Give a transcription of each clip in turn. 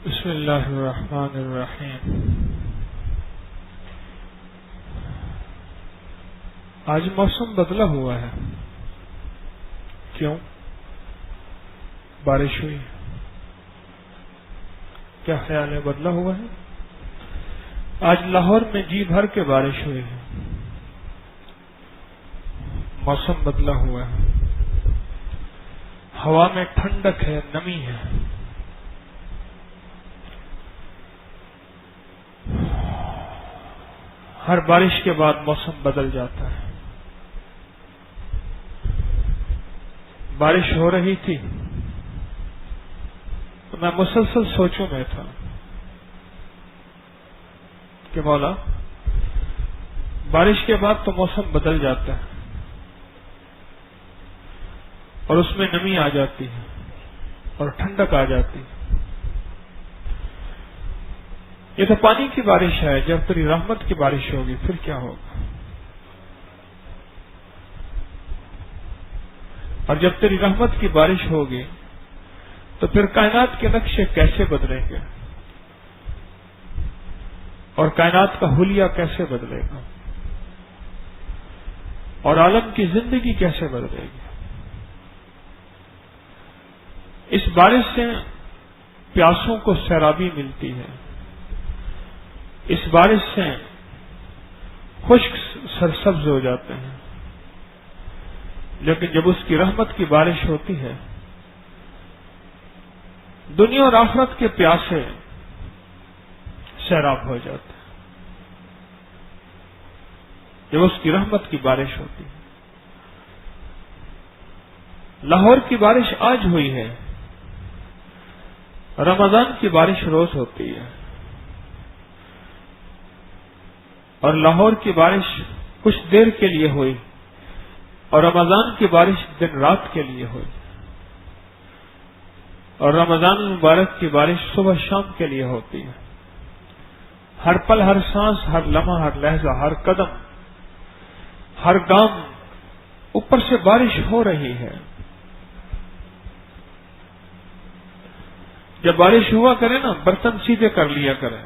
بسم اللہ الرحمن الرحیم۔ آج موسم بدلا ہوا ہے، کیوں؟ بارش ہوئی، کیا خیال ہے؟ بدلا ہوا ہے۔ آج لاہور میں جی بھر کے بارش ہوئی ہے، موسم بدلا ہوا ہے، ہوا میں ٹھنڈک ہے، نمی ہے۔ ہر بارش کے بعد موسم بدل جاتا ہے۔ بارش ہو رہی تھی تو میں مسلسل سوچوں میں تھا کہ مولا، بارش کے بعد تو موسم بدل جاتا ہے اور اس میں نمی آ جاتی ہے اور ٹھنڈک آ جاتی ہے۔ یہ تو پانی کی بارش ہے، جب تیری رحمت کی بارش ہوگی پھر کیا ہوگا؟ اور جب تیری رحمت کی بارش ہوگی تو پھر کائنات کے نقشے کیسے بدلیں گے اور کائنات کا حلیہ کیسے بدلے گا اور عالم کی زندگی کیسے بدلے گی؟ اس بارش سے پیاسوں کو سیرابی ملتی ہے، اس بارش سے خشک سرسبز ہو جاتے ہیں، لیکن جب اس کی رحمت کی بارش ہوتی ہے دنیا اور آخرت کے پیاسے سیراب ہو جاتے ہیں۔ جب اس کی رحمت کی بارش ہوتی ہے، لاہور کی بارش آج ہوئی ہے، رمضان کی بارش روز ہوتی ہے، اور لاہور کی بارش کچھ دیر کے لیے ہوئی اور رمضان کی بارش دن رات کے لیے ہوئی، اور رمضان المبارک کی بارش صبح شام کے لیے ہوتی ہے۔ ہر پل، ہر سانس، ہر لمحہ، ہر لہجہ، ہر قدم، ہر گام، اوپر سے بارش ہو رہی ہے۔ جب بارش ہوا کرے نا، برتن سیدھے کر لیا کریں،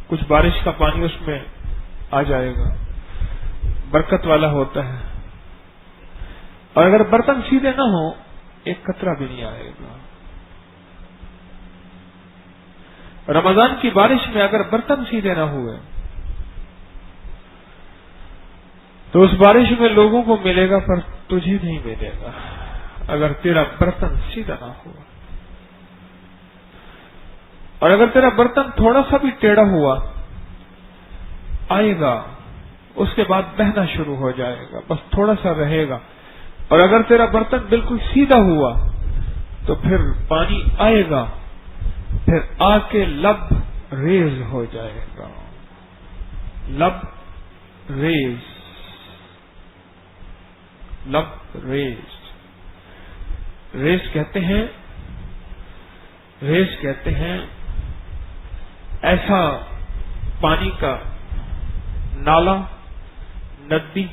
کچھ بارش کا پانی اس میں آ جائے گا، برکت والا ہوتا ہے، اور اگر برتن سیدھے نہ ہوں ایک قطرہ بھی نہیں آئے گا۔ رمضان کی بارش میں اگر برتن سیدھے نہ ہوئے تو اس بارش میں لوگوں کو ملے گا پر تجھے نہیں ملے گا، اگر تیرا برتن سیدھا نہ ہوا۔ اور اگر تیرا برتن تھوڑا سا بھی ٹیڑھا ہوا آئے گا، اس کے بعد بہنا شروع ہو جائے گا، بس تھوڑا سا رہے گا۔ اور اگر تیرا برتن بالکل سیدھا ہوا تو پھر پانی آئے گا، پھر آ کے لب ریز ہو جائے گا، لب ریز، لب ریز۔ ریز کہتے ہیں ایسا پانی کا نالا، ندی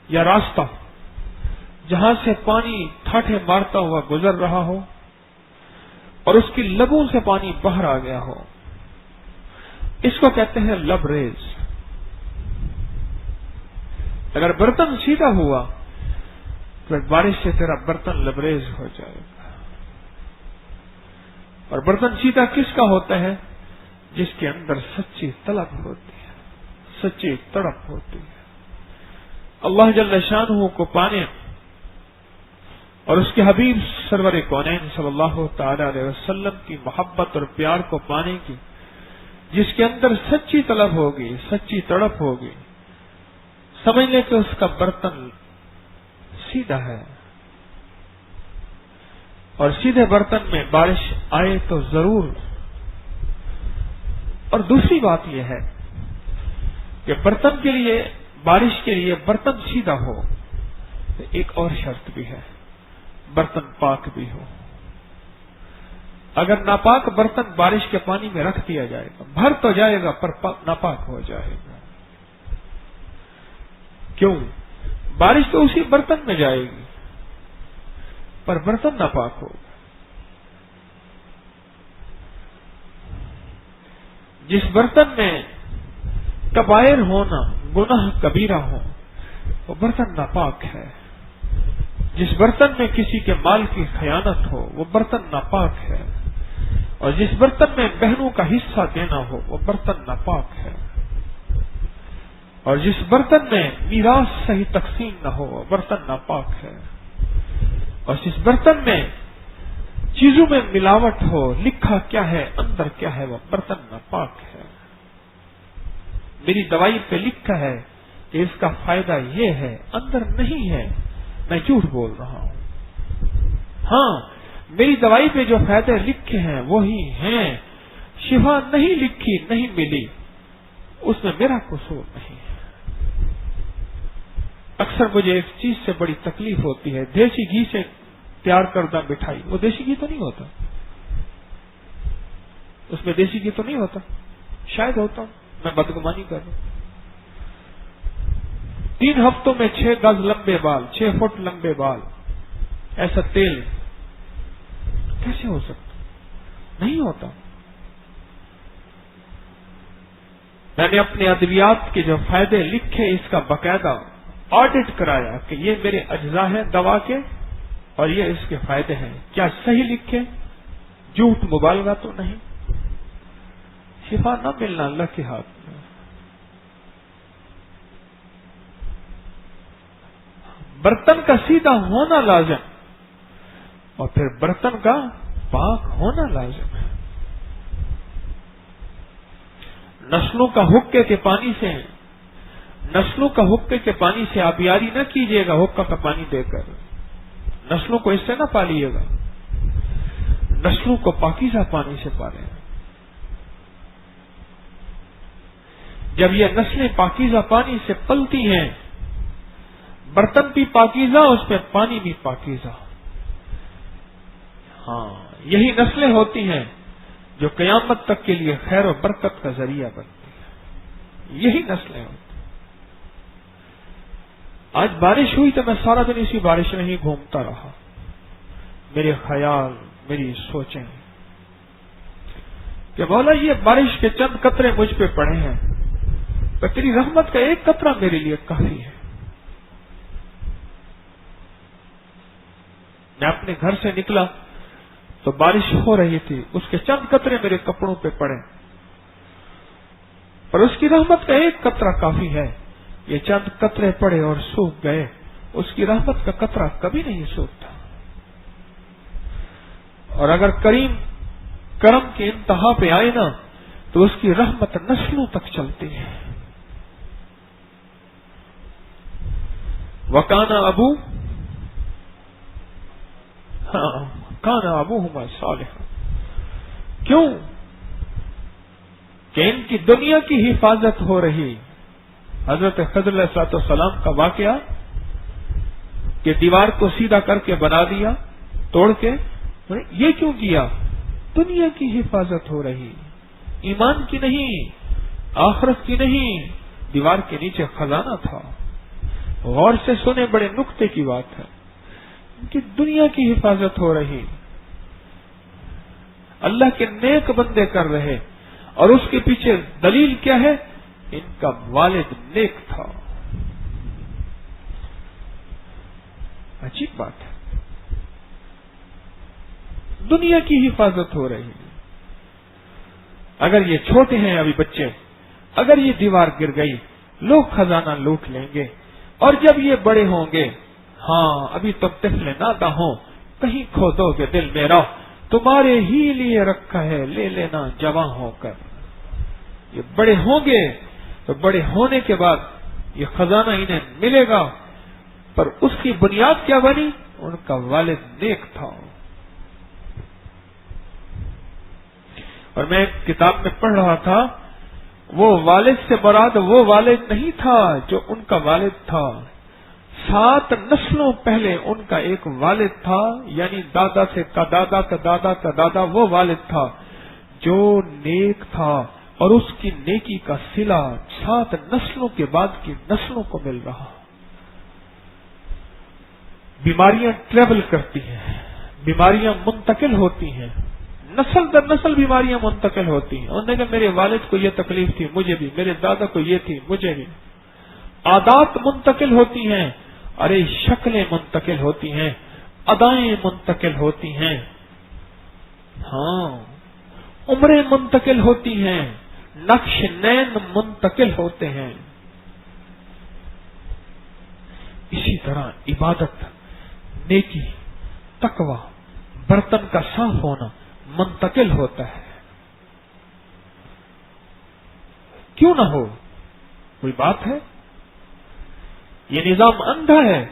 یا راستہ جہاں سے پانی ٹھاٹھے مارتا ہوا گزر رہا ہو اور اس کی لبوں سے پانی باہر آ گیا ہو، اس کو کہتے ہیں لب ریز۔ اگر برتن سیدھا ہوا تو بارش سے تیرا برتن لبریز ہو جائے گا۔ اور برتن سیدھا کس کا ہوتا ہے؟ جس کے اندر سچی طلب ہوتی ہے، سچی تڑپ ہوتی ہے، اللہ جل شانہ کو پانے اور اس کے حبیب سرور کونین صلی اللہ تعالی علیہ وسلم کی محبت اور پیار کو پانے کی، جس کے اندر سچی طلب ہوگی، سچی تڑپ ہوگی، سمجھ لے کہ اس کا برتن سیدھا ہے۔ اور سیدھے برتن میں بارش آئے تو ضرور۔ اور دوسری بات یہ ہے کہ برتن کے لیے، بارش کے لیے برتن سیدھا ہو تو ایک اور شرط بھی ہے، برتن پاک بھی ہو۔ اگر ناپاک برتن بارش کے پانی میں رکھ دیا جائے گا، بھر تو جائے گا پر ناپاک ہو جائے گا۔ کیوں؟ بارش تو اسی برتن میں جائے گی پر برتن ناپاک ہوگا۔ جس برتن میں کبائر ہونا، گناہ کبیرہ ہو، وہ برتن ناپاک ہے۔ جس برتن میں کسی کے مال کی خیانت ہو، وہ برتن ناپاک ہے۔ اور جس برتن میں بہنوں کا حصہ دینا ہو، وہ برتن ناپاک ہے۔ اور جس برتن میں میراث صحیح تقسیم نہ ہو، وہ برتن ناپاک ہے۔ اور جس برتن میں چیزوں میں ملاوٹ ہو، لکھا کیا ہے اندر کیا ہے، وہ برتن ناپاک ہے۔ میری دوائی پہ لکھا ہے کہ اس کا فائدہ یہ ہے، اندر نہیں ہے، میں جھوٹ بول رہا ہوں۔ ہاں، میری دوائی پہ جو فائدے لکھے ہیں وہی ہیں، شفا نہیں لکھی، نہیں ملی، اس میں میرا قصور نہیں ہے۔ اکثر مجھے ایک چیز سے بڑی تکلیف ہوتی ہے، دیسی گھی سے تیار کردہ مٹھائی، وہ دیسی گھی تو نہیں ہوتا، اس میں دیسی گھی تو نہیں ہوتا، شاید ہوتا، میں بدگمانی کر رہا ہوں۔ 3 ہفتوں میں 6 گز لمبے بال، 6 فٹ لمبے بال، ایسا تیل کیسے ہو سکتا؟ نہیں ہوتا۔ میں نے اپنے ادویات کے جو فائدے لکھے، اس کا باقاعدہ آڈٹ کرایا کہ یہ میرے اجزاء ہیں دوا کے اور یہ اس کے فائدے ہیں، کیا صحیح لکھے، جھوٹ مبالغہ تو نہیں۔ شفا نہ ملنا اللہ کے ہاتھ میں۔ برتن کا سیدھا ہونا لازم اور پھر برتن کا پاک ہونا لازم ہے۔ نسلوں کا حقے کے پانی سے، نسلوں کا حقے کے پانی سے آبیاری نہ کیجیے گا، حقہ کا پانی دے کر نسلوں کو اس سے نہ پالیے گا، نسلوں کو پاکیزہ پانی سے پالیں۔ جب یہ نسلیں پاکیزہ پانی سے پلتی ہیں، برتن بھی پاکیزہ، اس میں پانی بھی پاکیزہ، ہاں یہی نسلیں ہوتی ہیں جو قیامت تک کے لیے خیر و برکت کا ذریعہ بنتی ہیں، یہی نسلیں ہوتی ہیں۔ آج بارش ہوئی تو میں سارا دن اسی بارش میں ہی گھومتا رہا، میرے خیال، میری سوچیں کہ مولا یہ بارش کے چند قطرے مجھ پہ پڑے ہیں، تو تیری رحمت کا ایک قطرہ میرے لیے کافی ہے۔ میں اپنے گھر سے نکلا تو بارش ہو رہی تھی، اس کے چند قطرے میرے کپڑوں پہ پڑے، پر اس کی رحمت کا ایک قطرہ کافی ہے۔ یہ چند قطرے پڑے اور سوکھ گئے، اس کی رحمت کا قطرہ کبھی نہیں سوکھتا۔ اور اگر کرم کی انتہا پہ آئے نا تو اس کی رحمت نسلوں تک چلتی ہے۔ وَكَانَ أَبُو كَانَ أَبُوهُمَا صَالِحًا، کیوں کہ ان کی دنیا کی حفاظت ہو رہی۔ حضرت خضر علیہ السلام کا واقعہ کہ دیوار کو سیدھا کر کے بنا دیا توڑ کے، یہ کیوں کیا؟ دنیا کی حفاظت ہو رہی، ایمان کی نہیں، آخرت کی نہیں، دیوار کے نیچے خزانہ تھا۔ غور سے سنے، بڑے نقطے کی بات ہے کہ دنیا کی حفاظت ہو رہی، اللہ کے نیک بندے کر رہے، اور اس کے پیچھے دلیل کیا ہے؟ ان کا والد نیک تھا۔ عجیب بات ہے، دنیا کی حفاظت ہو رہی۔ اگر یہ چھوٹے ہیں ابھی بچے، اگر یہ دیوار گر گئی لوگ خزانہ لوٹ لیں گے، اور جب یہ بڑے ہوں گے، ہاں ابھی تم طفل ناداں ہو، کہیں کھو دو گے دل میرا، تمہارے ہی لیے رکھا ہے لے لینا جواں ہو کر۔ یہ بڑے ہوں گے تو بڑے ہونے کے بعد یہ خزانہ انہیں ملے گا، پر اس کی بنیاد کیا بنی؟ ان کا والد نیک تھا۔ اور میں ایک کتاب میں پڑھ رہا تھا، وہ والد سے مراد وہ والد نہیں تھا جو ان کا والد تھا، 7 نسلوں پہلے ان کا ایک والد تھا، یعنی دادا سے کا دادا کا دادا کا دادا، وہ والد تھا جو نیک تھا، اور اس کی نیکی کا صلہ 7 نسلوں کے بعد کی نسلوں کو مل رہا۔ بیماریاں ٹریول کرتی ہیں، بیماریاں منتقل ہوتی ہیں، نسل در نسل بیماریاں منتقل ہوتی ہیں. انہوں نے کہا میرے والد کو یہ تکلیف تھی مجھے بھی, میرے دادا کو یہ تھی مجھے بھی. عادات منتقل ہوتی ہیں, ارے شکلیں منتقل ہوتی ہیں, ادائیں منتقل ہوتی ہیں, ہاں عمریں منتقل ہوتی ہیں, نقش نین منتقل ہوتے ہیں. اسی طرح عبادت, نیکی, تقوی, برتن کا صاف ہونا منتقل ہوتا ہے. کیوں نہ ہو؟ کوئی بات ہے؟ یہ نظام اندھا ہے,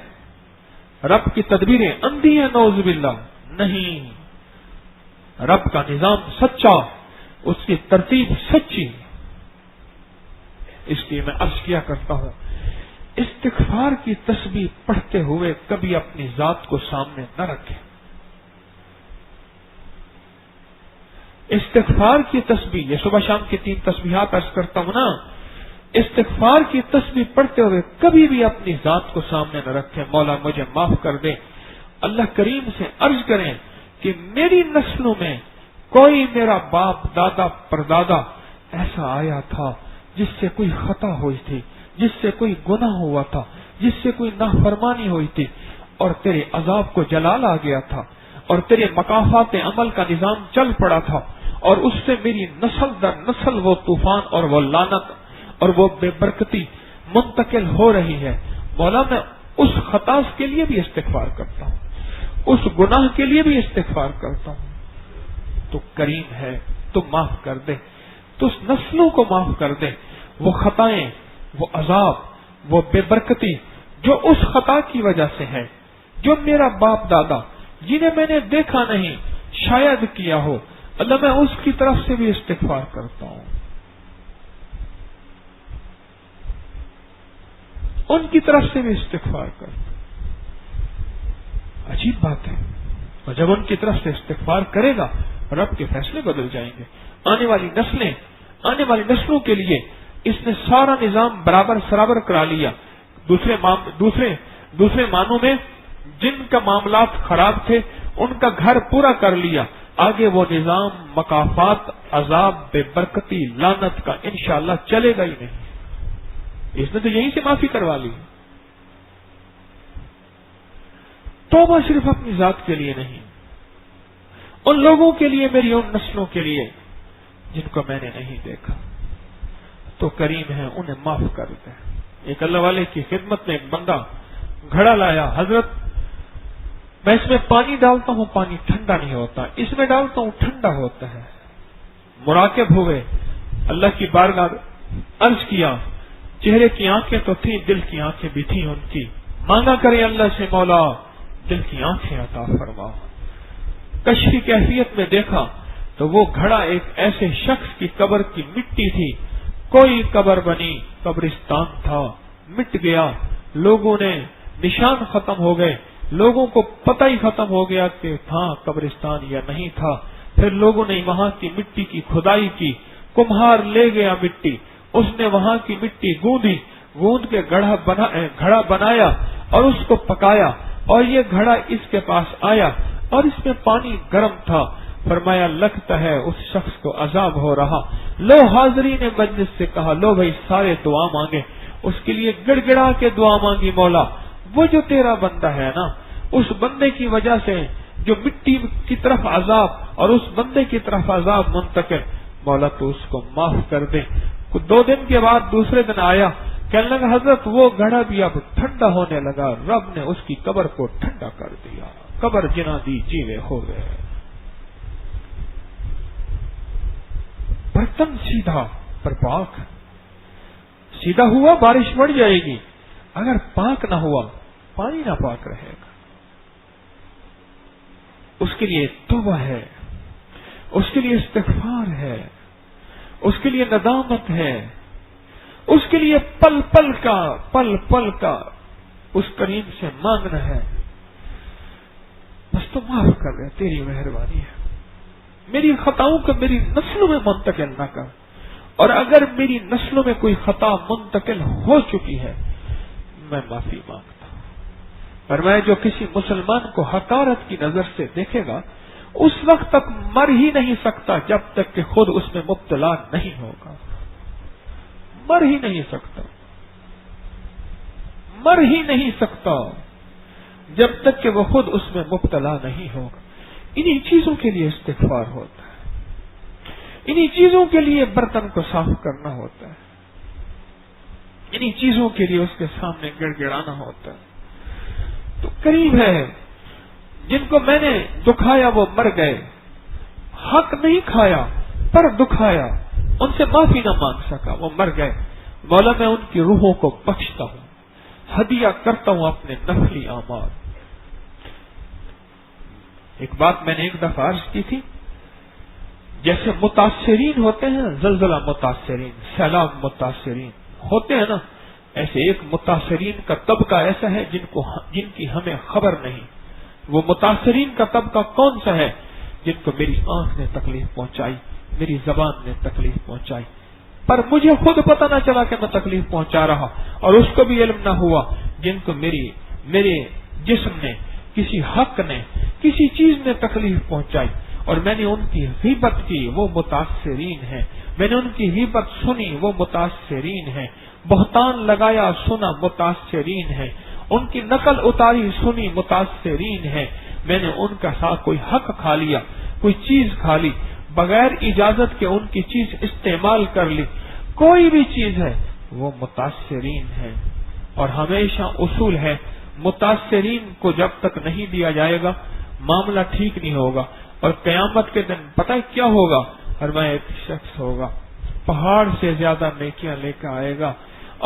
رب کی تدبیریں اندھی ہیں, نعوذ باللہ. نہیں, رب کا نظام سچا, اس کی ترتیب سچی. اس لیے میں عرض کیا کرتا ہوں, استغفار کی تسبیح پڑھتے ہوئے کبھی اپنی ذات کو سامنے نہ رکھیں. استغفار کی تسبیح, یہ صبح شام کی 3 تسبیحات عرض کرتا ہوں نا, استغفار کی تسبیح پڑھتے ہوئے کبھی بھی اپنی ذات کو سامنے نہ رکھیں. مولا مجھے معاف کر دے. اللہ کریم سے عرض کریں کہ میری نسلوں میں کوئی میرا باپ دادا پردادا ایسا آیا تھا جس سے کوئی خطا ہوئی تھی, جس سے کوئی گناہ ہوا تھا, جس سے کوئی نافرمانی ہوئی تھی, اور تیرے عذاب کو جلال آ گیا تھا, اور تیرے مکافات عمل کا نظام چل پڑا تھا, اور اس سے میری نسل در نسل وہ طوفان اور وہ لعنت اور وہ بے برکتی منتقل ہو رہی ہے. مولا میں اس خطا کے لیے بھی استغفار کرتا ہوں, اس گناہ کے لیے بھی استغفار کرتا ہوں. تو کریم ہے, تو معاف کر دے, تو اس نسلوں کو معاف کر دے. وہ خطائیں, وہ عذاب, وہ بے برکتی جو اس خطا کی وجہ سے ہے, جو میرا باپ دادا جنہیں میں نے دیکھا نہیں شاید کیا ہو, اللہ میں اس کی طرف سے بھی استغفار کرتا ہوں, ان کی طرف سے بھی استغفار کرتا ہوں. عجیب بات ہے, اور جب ان کی طرف سے استغفار کرے گا رب کے فیصلے بدل جائیں گے. آنے والی نسلوں کے لیے اس نے سارا نظام برابر سرابر کرا لیا. دوسرے معنوں میں جن کا معاملات خراب تھے ان کا گھر پورا کر لیا. آگے وہ نظام مکافات, عذاب, بے برکتی, لعنت کا انشاءاللہ چلے گا ہی نہیں. اس نے تو یہیں سے معافی کروا لی. توبہ صرف اپنی ذات کے لیے نہیں, ان لوگوں کے لیے, میری ان نسلوں کے لیے جن کو میں نے نہیں دیکھا. تو کریم ہے, انہیں معاف کر دے. ایک اللہ والے کی خدمت میں ایک بندہ گھڑا لایا, حضرت میں اس میں پانی ڈالتا ہوں پانی ٹھنڈا نہیں ہوتا, اس میں ڈالتا ہوں ٹھنڈا ہوتا ہے. مراقب ہوئے, اللہ کی بارگاہ عرض کیا, چہرے کی آنکھیں تو تھیں, دل کی آنکھیں بھی تھیں ان کی. مانگا کرے اللہ سے, مولا دل کی آنکھیں عطا فرما. کشفی کیفیت میں دیکھا تو وہ گھڑا ایک ایسے شخص کی قبر کی مٹی تھی. کوئی قبر بنی, قبرستان تھا, مٹ گیا. لوگوں نے نشان ختم ہو گئے, لوگوں کو پتہ ہی ختم ہو گیا کہ تھا قبرستان یا نہیں تھا. پھر لوگوں نے وہاں کی مٹی کی کھدائی کی, کمہار لے گیا مٹی, اس نے وہاں کی مٹی گوند کے گھڑا بنایا اور اس کو پکایا, اور یہ گھڑا اس کے پاس آیا اور اس میں پانی گرم تھا. فرمایا لگتا ہے اس شخص کو عذاب ہو رہا. لو حاضرین مجلس سے کہا, لو بھائی سارے دعا مانگے. اس کے لیے گڑ گڑا کے دعا مانگی, مولا وہ جو تیرا بندہ ہے نا, اس بندے کی وجہ سے جو مٹی کی طرف عذاب اور اس بندے کی طرف عذاب منتقل, مولا تو اس کو معاف کر دے. 2 دن کے بعد دوسرے دن آیا, کہنے لگا حضرت وہ گھڑا بھی اب ٹھنڈا ہونے لگا, رب نے اس کی قبر کو ٹھنڈا کر دیا. قبر جنا دی جیوے ہو گئے. برتن سیدھا پر پاک, سیدھا ہوا بارش پڑ جائے گی, اگر پاک نہ ہوا پانی نہ پاک رہے گا. اس کے لیے توبہ ہے, اس کے لیے استغفار ہے, اس کے لیے ندامت ہے, اس کے لیے پل پل کا اس کریم سے مانگنا ہے. بس تو معاف کر دے, تیری مہربانی ہے. میری خطاؤں کو میری نسلوں میں منتقل نہ کر, اور اگر میری نسلوں میں کوئی خطا منتقل ہو چکی ہے میں معافی مانگتا ہوں. اور میں جو کسی مسلمان کو حقارت کی نظر سے دیکھے گا اس وقت تک مر ہی نہیں سکتا جب تک کہ خود اس میں مبتلا نہیں ہوگا. مر ہی نہیں سکتا, مر ہی نہیں سکتا جب تک کہ وہ خود اس میں مبتلا نہیں ہوگا. انہی چیزوں کے لیے استغفار ہوتا ہے, انہی چیزوں کے لیے برتن کو صاف کرنا ہوتا ہے, انہی چیزوں کے لیے اس کے سامنے گڑ گڑانا ہوتا ہے. تو قریب ہے جن کو میں نے دکھایا وہ مر گئے, حق نہیں کھایا پر دکھایا, ان سے معافی نہ مانگ سکا, وہ مر گئے. مولا میں ان کی روحوں کو بخشتا ہوں, ہدیہ کرتا ہوں اپنے نفلی اعمال. ایک بات میں نے ایک دفعہ عرض کی تھی, جیسے متاثرین ہوتے ہیں, زلزلہ متاثرین, سیلاب متاثرین ہوتے ہیں نا, ایسے ایک متاثرین کا طبقہ ایسا ہے جن کی ہمیں خبر نہیں. وہ متاثرین کا طبقہ کون سا ہے؟ جن کو میری آنکھ نے تکلیف پہنچائی, میری زبان نے تکلیف پہنچائی, پر مجھے خود پتہ نہ چلا کہ میں تکلیف پہنچا رہا, اور اس کو بھی علم نہ ہوا. جن کو میرے جسم نے, کسی حق نے, کسی چیز نے تکلیف پہنچائی اور میں نے ان کی غیبت کی, وہ متاثرین ہیں. میں نے ان کی غیبت سنی, وہ متاثرین ہیں. بہتان لگایا, سنا, متاثرین ہیں. ان کی نقل اتاری, سنی, متاثرین ہیں. میں نے ان کا ساتھ کوئی حق کھا لیا, کوئی چیز کھا لی, بغیر اجازت کے ان کی چیز استعمال کر لی, کوئی بھی چیز ہے, وہ متاثرین ہیں. اور ہمیشہ اصول ہے, متاثرین کو جب تک نہیں دیا جائے گا معاملہ ٹھیک نہیں ہوگا. اور قیامت کے دن پتہ کیا ہوگا؟ فرمایا ایک شخص ہوگا پہاڑ سے زیادہ نیکیاں لے کر آئے گا,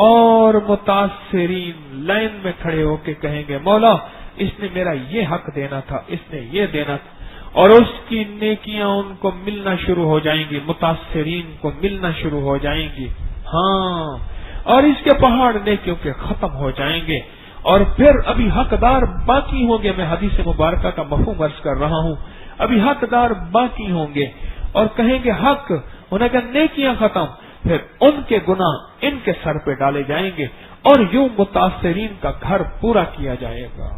اور متاثرین لائن میں کھڑے ہو کے کہیں گے مولا اس نے میرا یہ حق دینا تھا, اس نے یہ دینا تھا, اور اس کی نیکیاں ان کو ملنا شروع ہو جائیں گی, متاثرین کو ملنا شروع ہو جائیں گی. ہاں, اور اس کے پہاڑ نیکیوں کے ختم ہو جائیں گے, اور پھر ابھی حقدار باقی ہوں گے. میں حدیث مبارکہ کا مفہوم عرض کر رہا ہوں, ابھی حقدار باقی ہوں گے اور کہیں گے حق, انہیں کہ نیکیاں ختم, پھر ان کے گناہ ان کے سر پہ ڈالے جائیں گے, اور یوں متاثرین کا گھر پورا کیا جائے گا.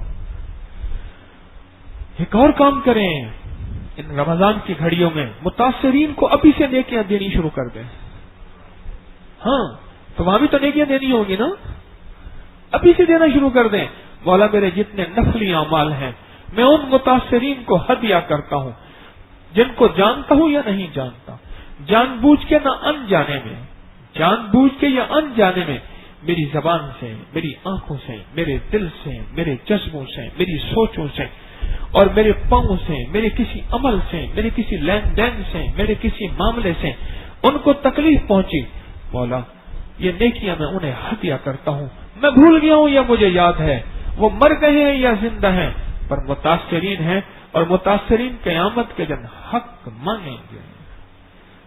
ایک اور کام کریں, ان رمضان کی گھڑیوں میں متاثرین کو ابھی سے نیکیاں دینی شروع کر دیں. ہاں, تو وہاں بھی تو نیکیاں دینی ہوگی نا, ابھی سے دینا شروع کر دیں. مولا میرے جتنے نفلی اعمال ہیں میں ان متاثرین کو ہدیہ کرتا ہوں, جن کو جانتا ہوں یا نہیں جانتا, جان بوجھ کے نہ انجانے میں, جان بوجھ کے یا انجانے میں, میری زبان سے, میری آنکھوں سے, میرے دل سے, میرے جذبوں سے, میری سوچوں سے, اور میرے پاؤں سے, میرے کسی عمل سے, میرے کسی لین دین سے, میرے کسی معاملے سے ان کو تکلیف پہنچی. مولا یہ نیکیاں میں انہیں ہدیہ کرتا ہوں. میں بھول گیا ہوں یا مجھے یاد ہے, وہ مر گئے ہیں یا زندہ ہیں, پر متاثرین ہیں, اور متاثرین قیامت کے دن حق مانگیں گے.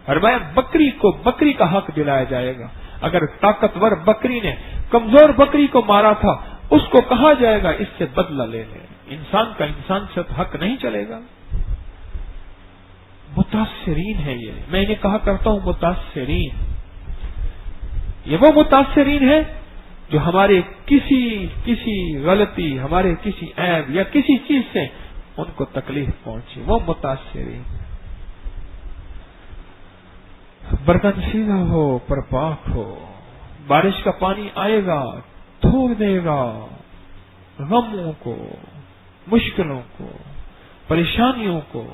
فرمایا بکری کو بکری کا حق دلایا جائے گا. اگر طاقتور بکری نے کمزور بکری کو مارا تھا, اس کو کہا جائے گا اس سے بدلہ لے لے. انسان کا انسان سے حق نہیں چلے گا. متاثرین ہے یہ, میں انہیں کہا کرتا ہوں متاثرین. یہ وہ متاثرین ہے جو ہمارے کسی غلطی, ہمارے کسی عیب یا کسی چیز سے ان کو تکلیف پہنچی, وہ متاثرین. برتن سیدھا ہو پر پاک ہو, بارش کا پانی آئے گا دھو دے گا غموں کو, مشکلوں کو, پریشانیوں کو,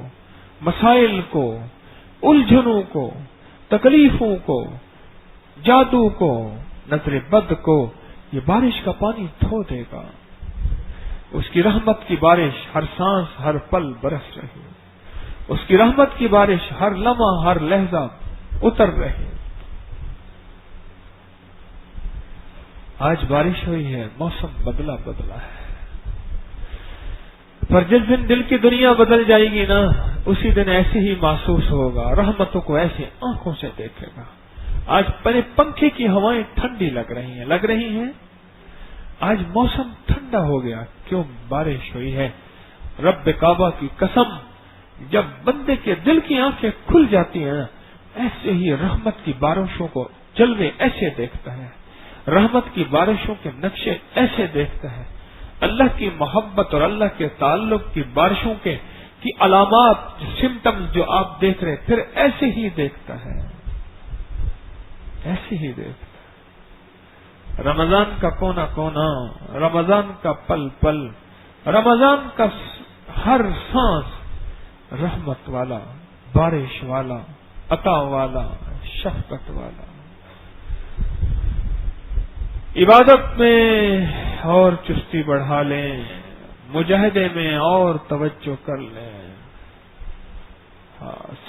مسائل کو, الجھنوں کو, تکلیفوں کو, جادو کو, نظر بد کو, یہ بارش کا پانی دھو دے گا. اس کی رحمت کی بارش ہر سانس ہر پل برس رہی, اس کی رحمت کی بارش ہر لمحہ ہر لہجہ اتر رہی. آج بارش ہوئی ہے, موسم بدلا ہے, پر جس دن دل کی دنیا بدل جائے گی نا, اسی دن ایسے ہی محسوس ہوگا, رحمتوں کو ایسے آنکھوں سے دیکھے گا. آج پنکھے کی ہوائیں ٹھنڈی لگ رہی ہیں. آج موسم ٹھنڈا ہو گیا, کیوں بارش ہوئی ہے. رب کعبہ کی قسم, جب بندے کے دل کی آنکھیں کھل جاتی ہیں, ایسے ہی رحمت کی بارشوں کو جلوے ایسے دیکھتا ہے, رحمت کی بارشوں کے نقشے ایسے دیکھتا ہے, اللہ کی محبت اور اللہ کے تعلق کی بارشوں کے کی علامات سمٹمز جو آپ دیکھ رہے پھر ایسے ہی دیکھتا ہے، ایسے ہی دیکھتا ہے۔ رمضان کا کونا کونا، رمضان کا پل پل، رمضان کا ہر سانس رحمت والا، بارش والا، عطا والا، شفقت والا۔ عبادت میں اور چستی بڑھا لیں، مجاہدے میں اور توجہ کر لیں۔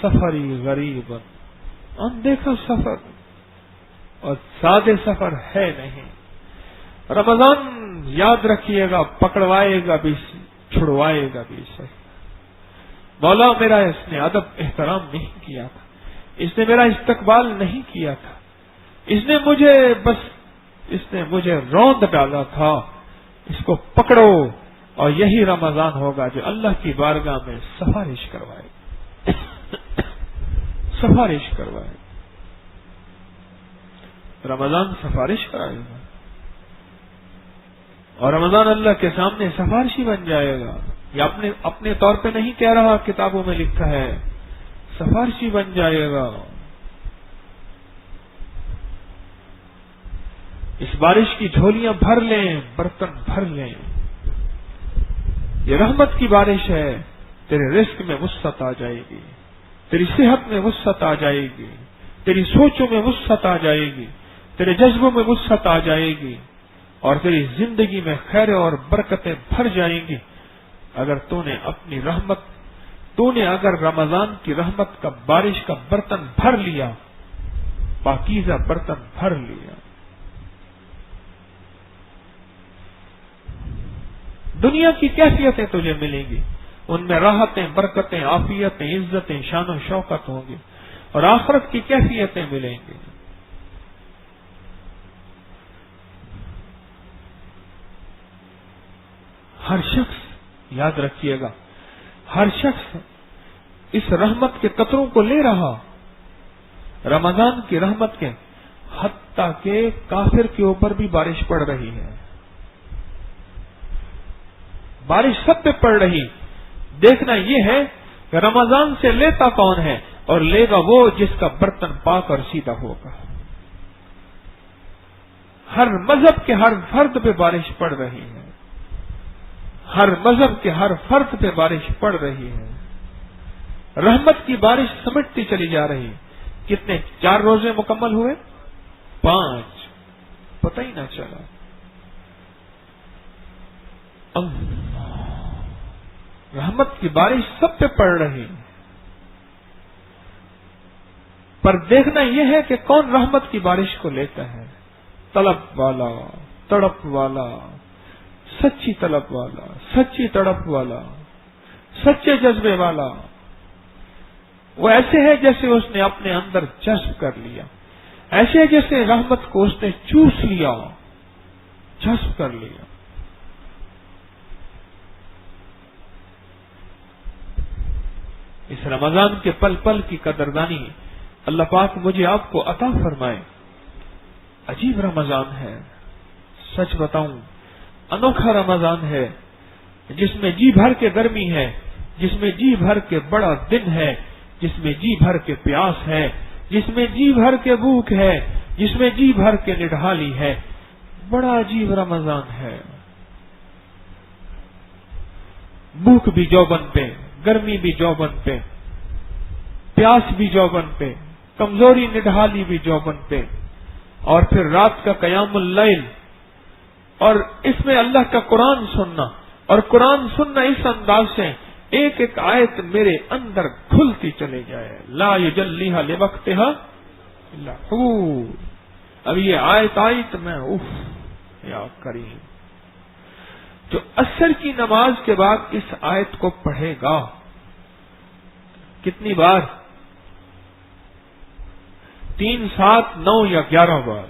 سفری غریب اندیکھا سفر اور سادے سفر ہے نہیں۔ رمضان یاد رکھیے گا، پکڑوائے گا بھی، چھڑوائے گا بھی صحیح۔ مولا میرا اس نے ادب احترام نہیں کیا تھا، اس نے میرا استقبال نہیں کیا تھا، اس نے مجھے روند ڈالا تھا، اس کو پکڑو، اور یہی رمضان ہوگا جو اللہ کی بارگاہ میں سفارش کروائے گا، سفارش کروائے گا۔ رمضان سفارش کرائے گا، اور رمضان اللہ کے سامنے سفارشی بن جائے گا۔ یہ اپنے طور پہ نہیں کہہ رہا، کتابوں میں لکھا ہے، سفارشی بن جائے گا۔ اس بارش کی جھولیاں بھر لیں، برتن بھر لیں، یہ رحمت کی بارش ہے۔ تیرے رزق میں وسعت آ جائے گی، تیری صحت میں وسعت آ جائے گی، تیری سوچوں میں وسعت آ جائے گی، تیرے جذبوں میں وسعت آ جائے گی، اور تیری زندگی میں خیر اور برکتیں بھر جائیں گی۔ اگر اگر رمضان کی رحمت کا بارش کا برتن بھر لیا، پاکیزہ برتن بھر لیا، دنیا کی کیفیتیں تجھے ملیں گی، ان میں راحتیں، برکتیں، عافیتیں، عزتیں، شان و شوکت ہوں گی، اور آخرت کی کیفیتیں ملیں گی۔ ہر شخص یاد رکھیے گا، ہر شخص اس رحمت کے قطروں کو لے رہا، رمضان کی رحمت کے، حتیٰ کہ کافر کے اوپر بھی بارش پڑ رہی ہے، بارش سب پہ پڑ رہی۔ دیکھنا یہ ہے کہ رمضان سے لیتا کون ہے، اور لے گا وہ جس کا برتن پاک اور سیدھا ہوگا۔ ہر مذہب کے ہر فرد پہ بارش پڑ رہی ہے، ہر مذہب کے ہر فرد پہ بارش پڑ رہی ہے، رحمت کی بارش سمٹتی چلی جا رہی۔ کتنے 4 روزے مکمل ہوئے؟ 5، پتہ ہی نہ چلا۔ رحمت کی بارش سب پہ پڑ رہی، پر دیکھنا یہ ہے کہ کون رحمت کی بارش کو لیتا ہے۔ طلب والا، تڑپ والا، سچی طلب والا، سچی تڑپ والا، سچے جذبے والا، وہ ایسے ہے جیسے اس نے اپنے اندر جذب کر لیا، ایسے جیسے رحمت کو اس نے چوس لیا، جذب کر لیا۔ اس رمضان کے پل پل کی قدردانی اللہ پاک مجھے آپ کو عطا فرمائے۔ عجیب رمضان ہے، سچ بتاؤں انوکھا رمضان ہے، جس میں جی بھر کے گرمی ہے، جس میں جی بھر کے بڑا دن ہے، جس میں جی بھر کے پیاس ہے، جس میں جی بھر کے بھوک ہے، جس میں جی بھر کے نڈھالی ہے۔ بڑا عجیب رمضان ہے، بھوک بھی جوبن پہ، گرمی بھی جوبن پہ، پیاس بھی جوبن پہ، کمزوری نڈھالی بھی جوبن پہ، اور پھر رات کا قیام اللیل، اور اس میں اللہ کا قرآن سننا، اور قرآن سننا اس انداز سے ایک ایک آیت میرے اندر کھلتی چلے جائے۔ لا یجلیھا لوقتھا الا هو۔ اب یہ آیت آئی تو میں یا کریم، جو عصر کی نماز کے بعد اس آیت کو پڑھے گا، کتنی بار؟ 3، 7، 9 یا 11 بار،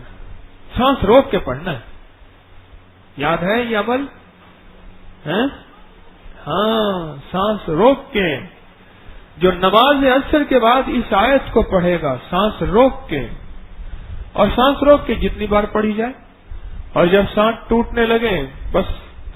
سانس روک کے پڑھنا ہے۔ یاد ہے یہ عمل؟ ہاں، سانس روک کے، جو نماز عصر کے بعد اس آیت کو پڑھے گا سانس روک کے، اور سانس روک کے جتنی بار پڑھی جائے، اور جب سانس ٹوٹنے لگے بس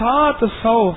700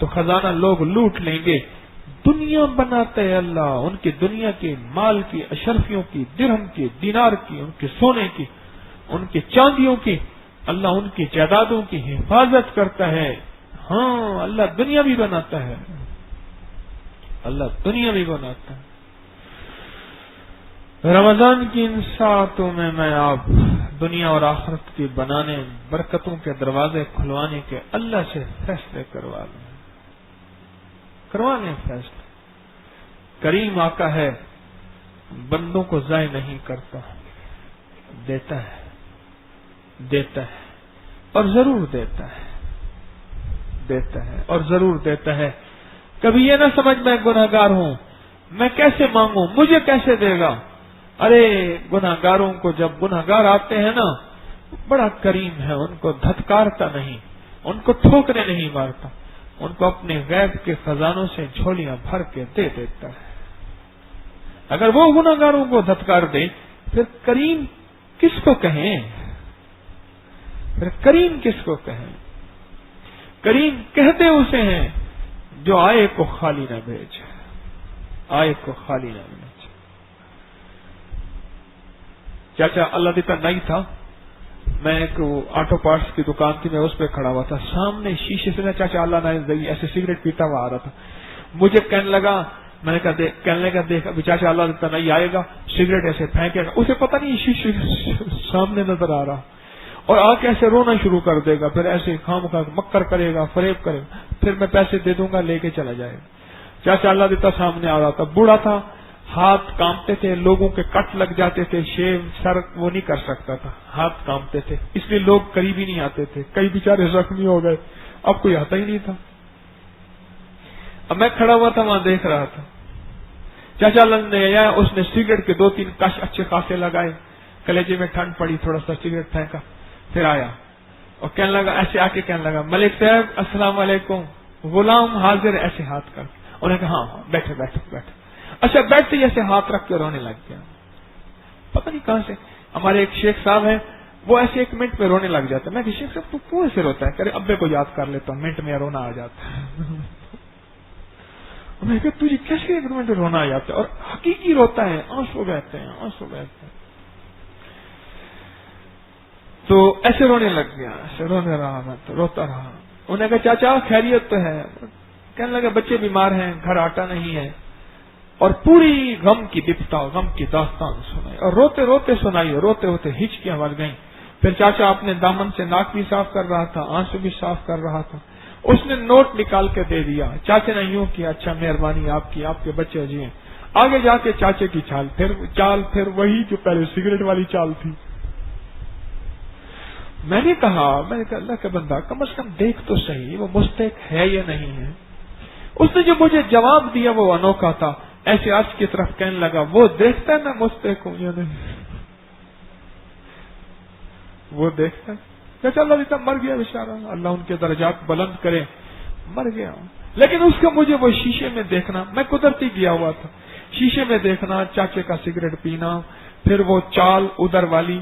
تو خزانہ لوگ لوٹ لیں گے. دنیا بناتا ہے اللہ، ان کی دنیا کے مال کی، اشرفیوں کی، درہم کی، دینار کی، ان کے سونے کی، ان کی چاندیوں کی، اللہ ان کی جائیدادوں کی حفاظت کرتا ہے. ہاں اللہ دنیا بھی بناتا ہے، اللہ دنیا بھی بناتا ہے. رمضان کی ان ساعتوں میں آپ دنیا اور آخرت کی بنانے، برکتوں کے دروازے کھلوانے کے اللہ سے فیصلے کروا لیں فیصلے. کریم آقا ہے، بندوں کو ضائع نہیں کرتا، دیتا ہے اور ضرور دیتا ہے اور ضرور دیتا ہے. کبھی یہ نہ سمجھ میں گناہگار ہوں، میں کیسے مانگوں، مجھے کیسے دے گا. ارے گناہگاروں کو جب گناہگار آتے ہیں نا، بڑا کریم ہے، ان کو دھتکارتا نہیں، ان کو ٹھوکرے نہیں مارتا، ان کو اپنے غیب کے خزانوں سے جھولیاں بھر کے دے دیتا ہے. اگر وہ گناہگاروں کو دھتکار دے پھر کریم کس کو کہیں؟ کریم کہتے اسے ہیں جو آئے کو خالی نہ بھیجے. چاچا اللہ دیتا نہیں تھا، میں ایک آٹو پارٹس کی دکان تھی، میں اس پہ کھڑا ہوا تھا، سامنے شیشے سے چاچا اللہ نہ ایسے سگریٹ پیتا ہوا آ رہا تھا. مجھے کہنے لگا، میں نے کہا دیکھ ابھی چاچا اللہ دیتا نہیں آئے گا، سگریٹ ایسے پھینکے گا، اسے پتہ نہیں شیشے سامنے نظر آ رہا، اور آ کے ایسے رونا شروع کر دے گا، پھر ایسے خام خواہ مکر کرے گا، فریب کرے گا، پھر میں پیسے دے دوں گا، لے کے چلا جائے گا. چاچا اللہ دیتا سامنے آ رہا تھا، بوڑھا تھا، ہاتھ کانپتے تھے، لوگوں کے کٹ لگ جاتے تھے، شیو سر وہ نہیں کر سکتا تھا، ہاتھ کانپتے تھے، اس لیے لوگ قریب ہی نہیں آتے تھے. کئی بیچارے زخمی ہو گئے، اب کوئی آتا ہی نہیں تھا. اب میں کھڑا ہوا تھا، وہاں دیکھ رہا تھا. چاچا اللہ نے آیا، اس نے سگریٹ کے 2-3 کش اچھے خاصے لگائے، کلیجے میں ٹھنڈ پڑی، تھوڑا سا سگریٹ پھینکا، پھر آیا اور کہنے لگا، ایسے آ کے کہنے لگا، ملک صاحب السلام علیکم، غلام حاضر، ایسے ہاتھ کر. انہوں نے کہا ہاں بیٹھے. اچھا بیٹھتے ہی ایسے ہاتھ رکھ کے رونے لگ گیا. پتہ نہیں کہاں سے. ہمارے ایک شیخ صاحب ہیں، وہ ایسے 1 منٹ میں رونے لگ جاتا ہے. میں کہ شیخ صاحب تو کیوں ایسے روتا ہے؟ کہ ابے کو یاد کر لیتا ہوں، منٹ میں رونا آ جاتا ہے. میں کہ تجھے کیسے 1 منٹ میں رونا آ جاتا ہے؟ اور حقیقی روتا ہے، آنسو بہتے ہیں. تو ایسے رونے لگ گیا، ایسے رونے رہا، میں تو روتا رہا. انہوں نے کہا چاچا خیریت تو ہے؟ کہنے لگا بچے بیمار ہیں، گھر آٹا نہیں ہے، اور پوری غم کی بپتا، غم کی داستان سنائی، اور روتے روتے سنائی، روتے ہوتے ہچکیاں بھر گئیں. پھر چاچا اپنے دامن سے ناک بھی صاف کر رہا تھا، آنسو بھی صاف کر رہا تھا. اس نے نوٹ نکال کے دے دیا. چاچے نے یوں کیا، اچھا مہربانی آپ کی، آپ کے بچے جی ہیں. آگے جا کے چاچے کی چال وہی جو پہلے سگریٹ والی چال تھی. میں نے کہا اللہ کا بندہ کم از کم دیکھ تو صحیح وہ مستحق ہے یا نہیں ہے. اس نے جو مجھے جواب دیا وہ انوکھا تھا. ایسے عرش کی طرف کہنے لگا، وہ دیکھتا ہے میں مستحق ہوں یا نہیں، وہ دیکھتا ہے. جیسے اللہ دیتا مر گیا بیچارہ، اللہ ان کے درجات بلند کرے، مر گیا. لیکن اس کا مجھے وہ شیشے میں دیکھنا، میں قدرتی گیا ہوا تھا، شیشے میں دیکھنا، چاچے کا سگریٹ پینا، پھر وہ چال ادھر والی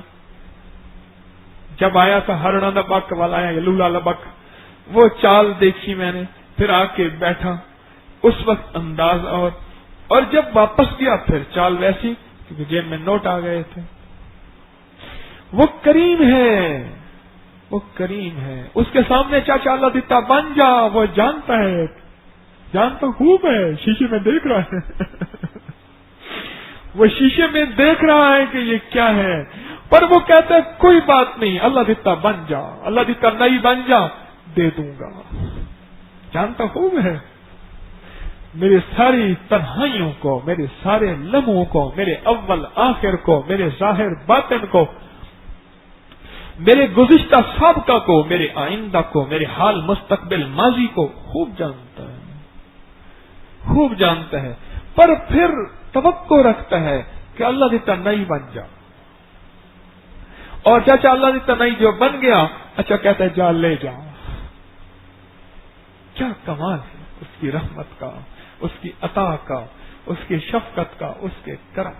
جب آیا تھا، ہرنا لبک والا آیا، لولا لبک، وہ چال دیکھی میں نے. پھر آ کے بیٹھا، اس وقت انداز اور جب واپس گیا پھر چال ویسی، کیونکہ جیب میں نوٹ آ گئے تھے. وہ کریم ہے، وہ کریم ہے. اس کے سامنے چاچا اللہ دیتا بن جا، وہ جانتا ہے، جانتا خوب ہے، شیشے میں دیکھ رہا ہے. وہ شیشے میں دیکھ رہا ہے کہ یہ کیا ہے، پر وہ کہتا ہے کوئی بات نہیں، اللہ دیتا بن جا، اللہ دیتا نہیں بن جا، دے دوں گا. جانتا خوب ہے میری ساری تنہائیوں کو، میرے سارے لمحوں کو، میرے اول آخر کو، میرے ظاہر باطن کو، میرے گزشتہ سابقہ کو، میرے آئندہ کو، میرے حال مستقبل ماضی کو خوب جانتا ہے، خوب جانتا ہے. پر پھر توقع رکھتا ہے کہ اللہ دیتا نہیں بن جا. اور چاچا اللہ دیتا نہیں جو بن گیا، اچھا کہتا ہے جا لے جاؤ. کیا کمال ہے اس کی رحمت کا، اس کی عطا کا، اس کی شفقت کا، اس کے کرم